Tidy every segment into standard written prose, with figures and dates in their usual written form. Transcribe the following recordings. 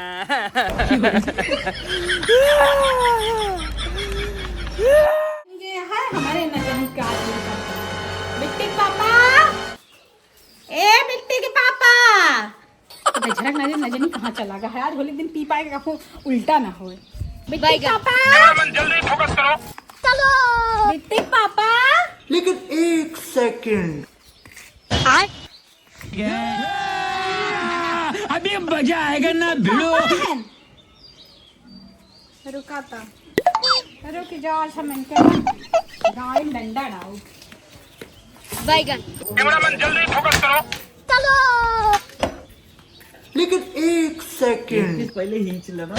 ये है हमारे नजर का मिट्टी के पापा। ए मिट्टी के पापा झड़क नजर नजर कहाँ चला गया है आज होली दिन पी पाएगा उल्टा ना हो। मिट्टी के पापा जल्दी फोकस करो। चलो मिट्टी के पापा। लेकिन एक सेकंड अभी मजा आएगा ना भिड़ो। रुका था रुक जाओ हम इनके गाय डंडा डाओ। बैगन कैमरामैन जल्दी फोकस करो। चलो लेकिन एक सेकंड पहले हिंच लेना।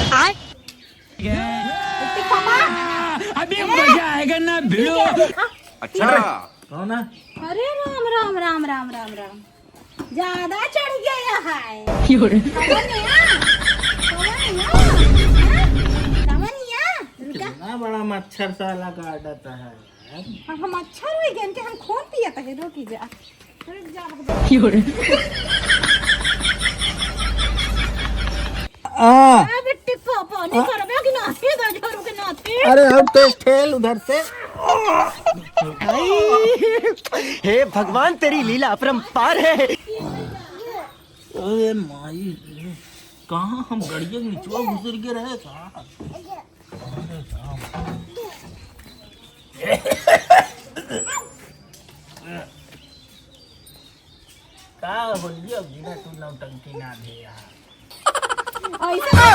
मिट्टी पापा अभी मजा आएगा ना भिड़ो। अच्छा कौन है? अरे राम राम राम राम राम राम ज्यादा चढ़ गया है। कितना बड़ा मच्छर साला काटता है। हम अच्छा रह गए कि हम खून पिया था रोकी जा बेटी पापा नहीं कर बे कि नाती दो झोरू के नाती। अरे हम तो ठेल उधर से। हे भगवान तेरी लीला अपरंपार है। अरे माई कहाँ हम गड़िया निचवा गुजर के रहे कहाँ? का बोलिए बिना तू नौटंकी ना दे यार। ऐसे ना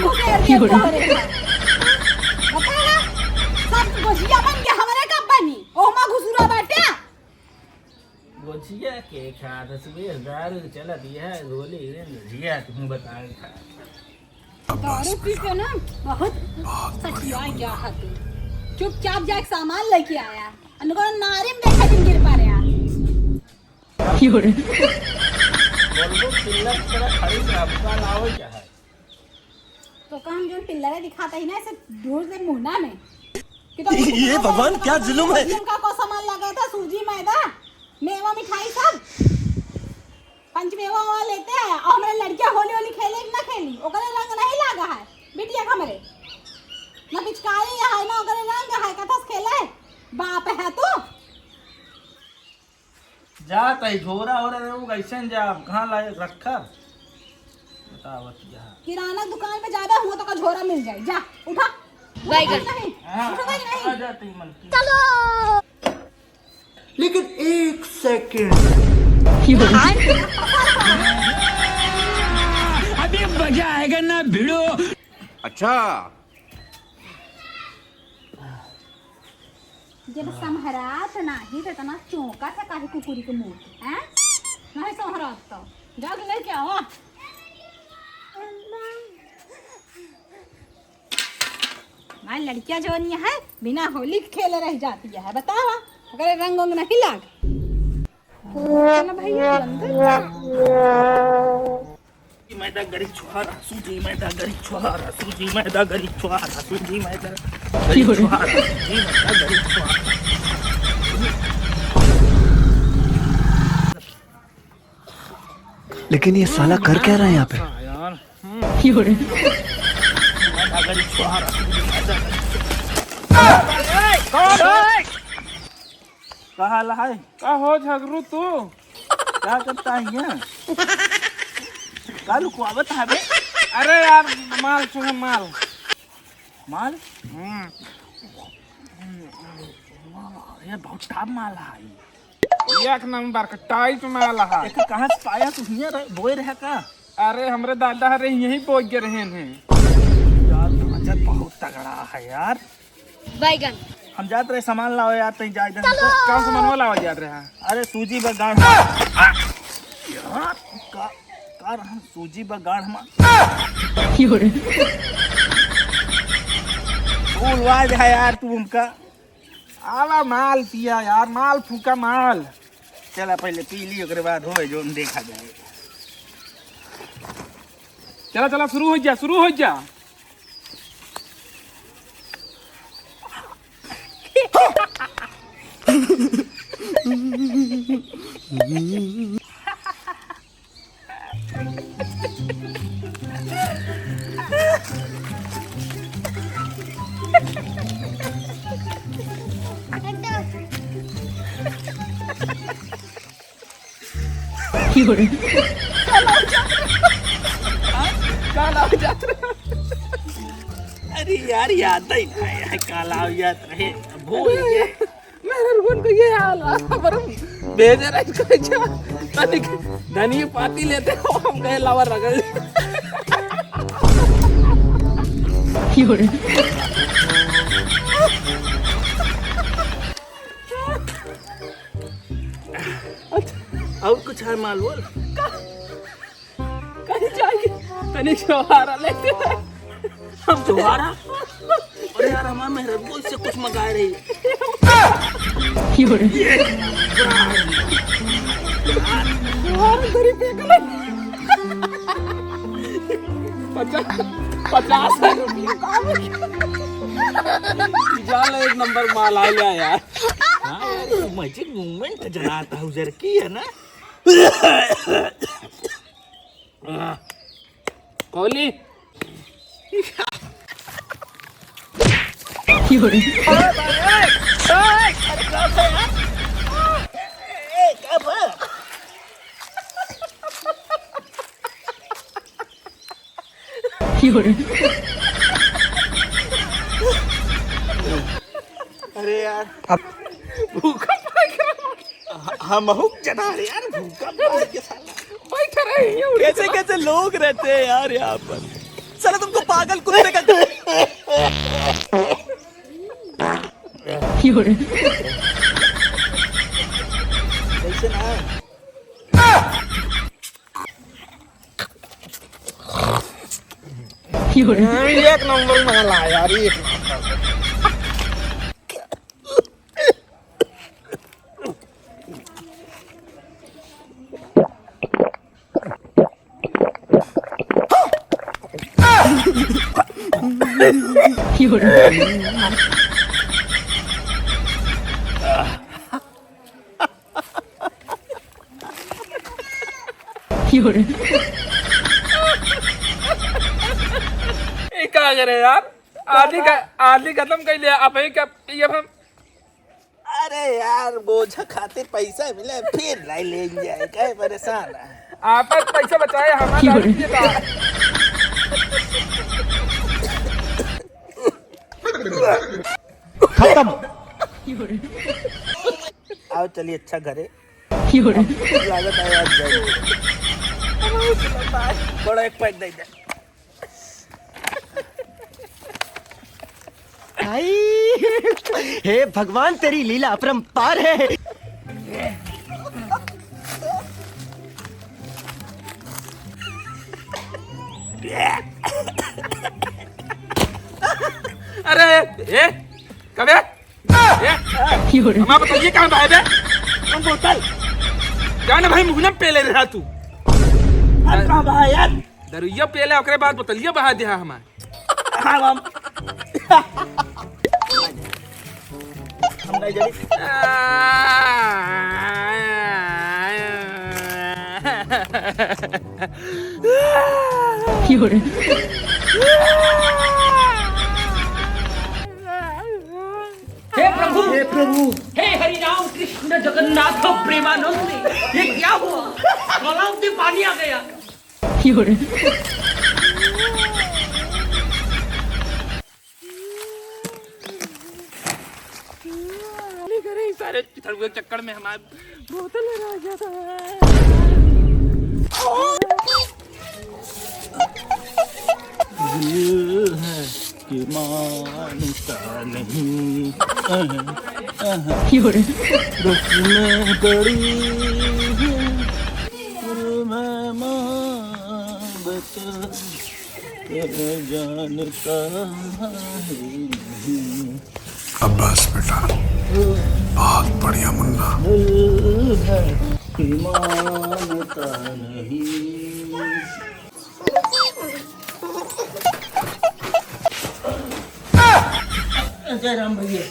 घुसेर के तोरे बता सब गोजिया बन के हमरे कब बनी ओमा घुसुरा बाटे। गोचिया के खाद सुबह दारू चला दिया है गोली जिया तुम बता। दारू पी के ना बहुत सचिया क्या है तू चुपचाप जाके सामान लेके आया अनको नारी में देखा दिन गिर पा रहा। बोलो पिल्लर तेरा खड़ी आपका लाओ क्या है? तो काम जो पिल्लरे दिखाता ही ना ऐसे दूर से मुहना में कि तो ये भगवान क्या जुल्म है। उनका को सामान लगा था सूजी मैदा मेवा मिठाई सब पंच मेवा वहाँ लेते हैं और हमारे लड़कियां होली होली खेले ना खेली ओकरे रंग नहीं लगा है बिटिया हमरे ना पिचकारी है ना ओकरे रंग है कथस खेले बाप है तू जात है झोरा हो रहा है वो कैसे जा कहाँ लाए रखा बतावत यहाँ। किराना दुकान पे ज्यादा हुआ तो का झोरा मिल जाए जा उठा बैगन नहीं उठोगे नहीं। आ जाती मन की। चलो लेकिन एक सेकंड अभी मजा आएगा ना भिड़ो। अच्छा जब संहरात नाही तो तना चौका था काहे कुकुरी के मुंह हैं नहीं संहरात तो जाग लेके आओ। मां लड़कियां जो नहीं है बिना होली खेले रह जाती है बताओ अगर रंग उंग नहीं लाग चलो भैया अंदर मैदा गरी छुहारा सूजी मैदा गरी छुहारा सूजी मैदा गरी छुहारा सूजी मैदा गरी छुहारा सूजी मैदा गरी छुहारा। लेकिन ये साला कर क्या रहा है यहाँ पे? यार मैदा गरी छुहारा सूजी मैदा गरी कहा है का हो झगड़ू तू क्या करता है यहाँ कालू कुआवत है बे। अरे यार माल चुहा माल माल ये बहुत टाप माल है एक नंबर का टाइट माल है। एक कहाँ से पाया तू हियां बोए रहे का? अरे हमरे दादा हरे यही बोझ के रहे हैं। यार नजर बहुत तगड़ा है यार। बैगन हम जाते रहे सामान लाओ यार तहीं जाए का सामान वाला हो जात रहा। अरे सूजी बगाड़ यार का हम सूजी बगाड़ हम बोलवा दे यार तू उनका आला माल पिया यार माल फूका माल। चला पहले पी ली ओकरे बाद होए जो देखा जाए। चला चला शुरू हो जा शुरू हो जा। काला हो जात रहे। अरे यार याद ही ना है काला हो जात रहे भूल गए। मेरे रुकन को ये हाल पर भेजे रहे कैसा तनिक धनी पाती लेते हो हम गए लावर रगड़ और कुछ है माल बोल कहीं जाएंगे तनिक सहारा लेते हैं हम तुम्हारा। अरे यार हमारा मेहरब को इससे कुछ मंगा रही है। पचास जाल एक नंबर माल आ गया यार। हाँ यार मैजिक मूवमेंट जनाता हूँ जर की है ना। कोहली अरे यार भूखा पाएगा हम जना रहे यार भूखा पाए के साला बैठ रहे हैं कैसे कैसे लोग रहते हैं यार यहाँ पर। साला तुमको पागल कुत्ते का कैसे ना है? एक नंबर माल आया यार एक क्या करे यार आधी खत्म कर लिया अब क्या ये हम अरे यार बोझा खाते पैसा मिले फिर लाई ले जाए क्या परेशान है। आप पैसा बचाए हमारा खत्म। आओ चलिए अच्छा घरे लागत है आज जाए बड़ा एक पैक दे दे। भाई हे भगवान तेरी लीला अपरंपार है। अरे ये कब है हमारा बताइए कहाँ भाई बे हम बोतल जाने भाई मुँह पे ले रहा तू हम कहाँ भाई यार दरुइया पेले ओकरे बाद बोतलिया बहा दिया हमारे हम नहीं जानी हे प्रभु हे हरि राम कृष्ण जगन्नाथ प्रेमानंद ये क्या हुआ गलाव में पानी आ गया सारे के चक्कर में हमारे बोतल रह गया था। कि मानता नहीं रुख में पड़ी मैं बता जानता नहीं। अब्बास बेटा बहुत बढ़िया मुन्ना। मानता नहीं जय राम भैया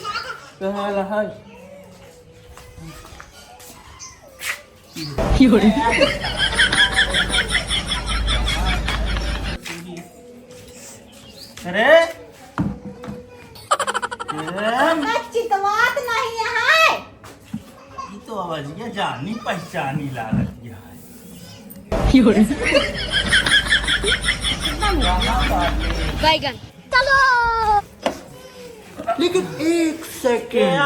कहाँ रहा अरे चितवात नहीं है ये तो आवाज जानी पहचानी ला रही है। बैगन चलो लेकिन एक सेकंड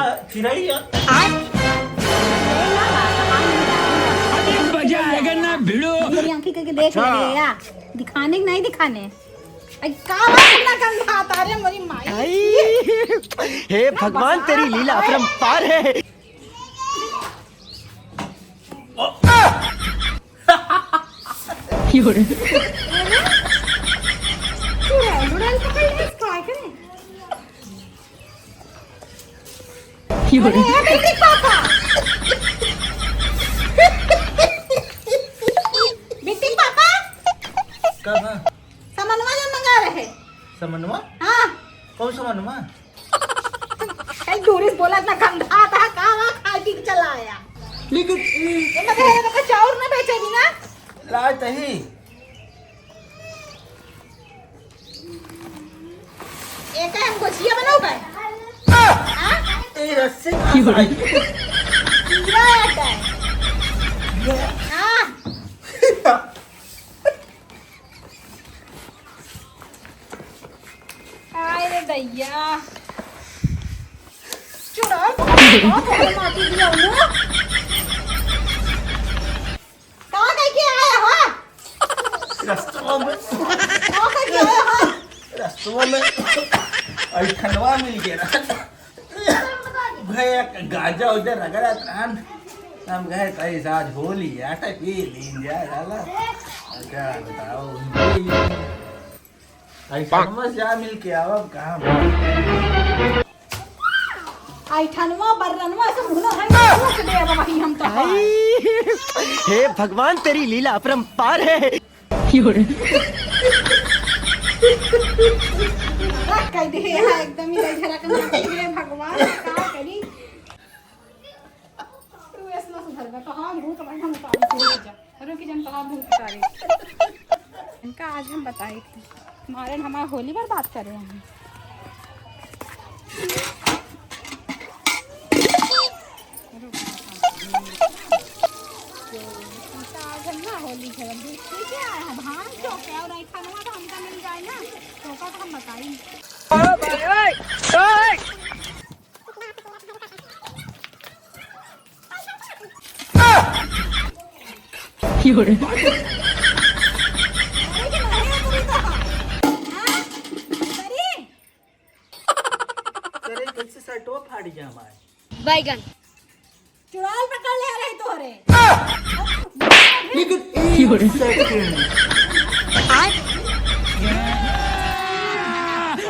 अभी मजा आएगा ना भिड़ो। मेरी आंखें करके देख ले दिखाने की नहीं दिखाने कितना गंदा आता रे मेरी माई। हे भगवान तेरी लीला अपरंपार है। चुड़ैल पकड़ ले इसको आए करे। अरे बिट्टी पापा बिट्टी पापा कब सामानवा जो मंगा रहे समनवा हाँ कौन समनवा कल टूरिस्ट बोला इतना गंदा आता है कहाँ खा पी के चला आया। लेकिन ये मतलब तो चाउर न बेचेगी ना राज तही एक है हमको छिया बनाओ भाई ए रस्सी पूरा आता है हाँ आए रे दैया चुड़ैल माटी दिया उन्हें कहाँ कहीं के आया हो रस्तवा में कहाँ कहीं के आया हो रस्तवा में अभी ठंडवा मिल गया भैया गाजा उधर रगड़ा त्रान हम गए कई साथ होली आटा पी लीन जा साला क्या बताओ समझ जा मिल के आओ अब कहाँ आइठनवा बर्रनवा सब भुना है कुछ दे अब वही हम तो हे भगवान तेरी लीला अपरंपार है। रख कह दे है एकदम ही झरा करना हे भगवान का करी तू ऐसा सुधर गया तो हां भूत भाई हम उतार जा रुक जन तो भूत उतारे इनका आज हम बताए थे हमारे हमारा होली पर बात कर रहे हैं होली खेल ठीक है भान चौक है और ऐसा हुआ तो हमका मिल जाए ना चौका तो हम बताएंगे कैसे सटो फाड़ गया हमारे बैगन चुड़ैल पकड़ ले रहे तोरे लेकिन एक सेकंड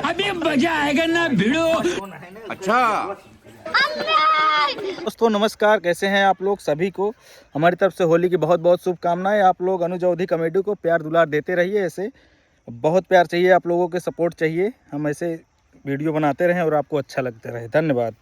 अभी मजा आएगा ना भिड़ो। दोस्तों नमस्कार, कैसे हैं आप लोग? सभी को हमारी तरफ से होली की बहुत बहुत शुभकामनाएं। आप लोग अनुज अवधी कॉमेडी को प्यार दुलार देते रहिए, ऐसे बहुत प्यार चाहिए, आप लोगों के सपोर्ट चाहिए। हम ऐसे वीडियो बनाते रहें और आपको अच्छा लगता रहे। धन्यवाद।